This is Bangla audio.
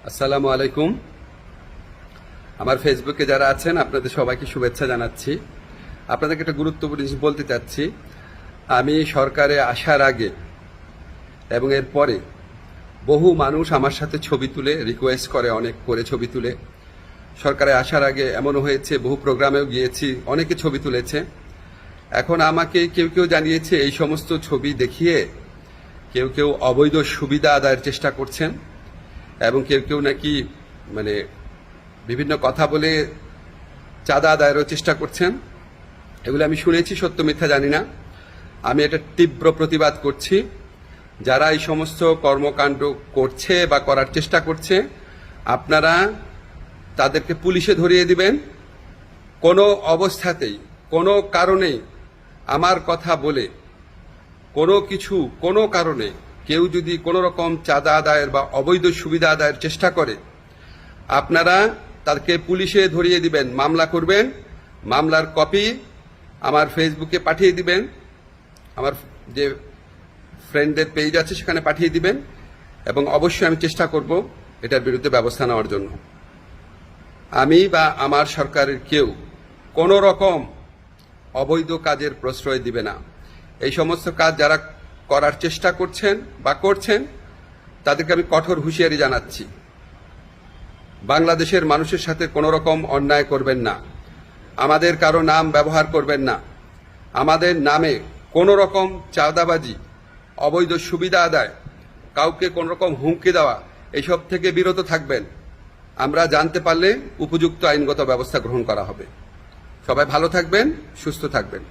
আসসালামু আলাইকুম। আমার ফেসবুকে যারা আছেন আপনাদের সবাইকে শুভেচ্ছা জানাচ্ছি। আপনাদেরকে একটা গুরুত্বপূর্ণ জিনিস বলতে চাচ্ছি। আমি সরকারে আসার আগে এবং এর পরে বহু মানুষ আমার সাথে ছবি তুলে রিকোয়েস্ট করে, অনেক করে ছবি তুলে। সরকারে আসার আগে এমনও হয়েছে, বহু প্রোগ্রামেও গিয়েছি, অনেকে ছবি তুলেছে। এখন আমাকে কেউ কেউ জানিয়েছে এই সমস্ত ছবি দেখিয়ে কেউ কেউ অবৈধ সুবিধা আদায়ের চেষ্টা করছেন এবং কেউ কেউ নাকি বিভিন্ন কথা বলে চাঁদা আদায়েরও চেষ্টা করছেন। এগুলো আমি শুনেছি, সত্য মিথ্যা জানি না। আমি এটা তীব্র প্রতিবাদ করছি। যারা এই সমস্ত কর্মকাণ্ড করছে বা করার চেষ্টা করছে, আপনারা তাদেরকে পুলিশে ধরিয়ে দিবেন। কোনো অবস্থাতেই, কোনো কারণেই আমার কথা বলে কোনো কারণে কেউ যদি কোনো রকম চাঁদা আদায়ের বা অবৈধ সুবিধা আদায়ের চেষ্টা করে, আপনারা তাদেরকে পুলিশে ধরিয়ে দিবেন, মামলা করবেন। মামলার কপি আমার ফেসবুকে পাঠিয়ে দিবেন, আমার যে ফ্রেন্ডদের পেজ আছে সেখানে পাঠিয়ে দিবেন, এবং অবশ্যই আমি চেষ্টা করব এটার বিরুদ্ধে ব্যবস্থা নেওয়ার জন্য। আমি বা আমার সরকারের কেউ কোনো রকম অবৈধ কাজের প্রশ্রয় দিবে না। এই সমস্ত কাজ যারা করার চেষ্টা করছেন বা করছেন তাদেরকে আমি কঠোর হুঁশিয়ারি জানাচ্ছি। বাংলাদেশের মানুষের সাথে কোনো রকম অন্যায় করবেন না, আমাদের কারো নাম ব্যবহার করবেন না, আমাদের নামে কোনো রকম চাঁদাবাজি, অবৈধ সুবিধা আদায়, কাউকে কোনো রকম হুমকি দেওয়া, এসব থেকে বিরত থাকবেন। আমরা জানতে পারলে উপযুক্ত আইনগত ব্যবস্থা গ্রহণ করা হবে। সবাই ভালো থাকবেন, সুস্থ থাকবেন।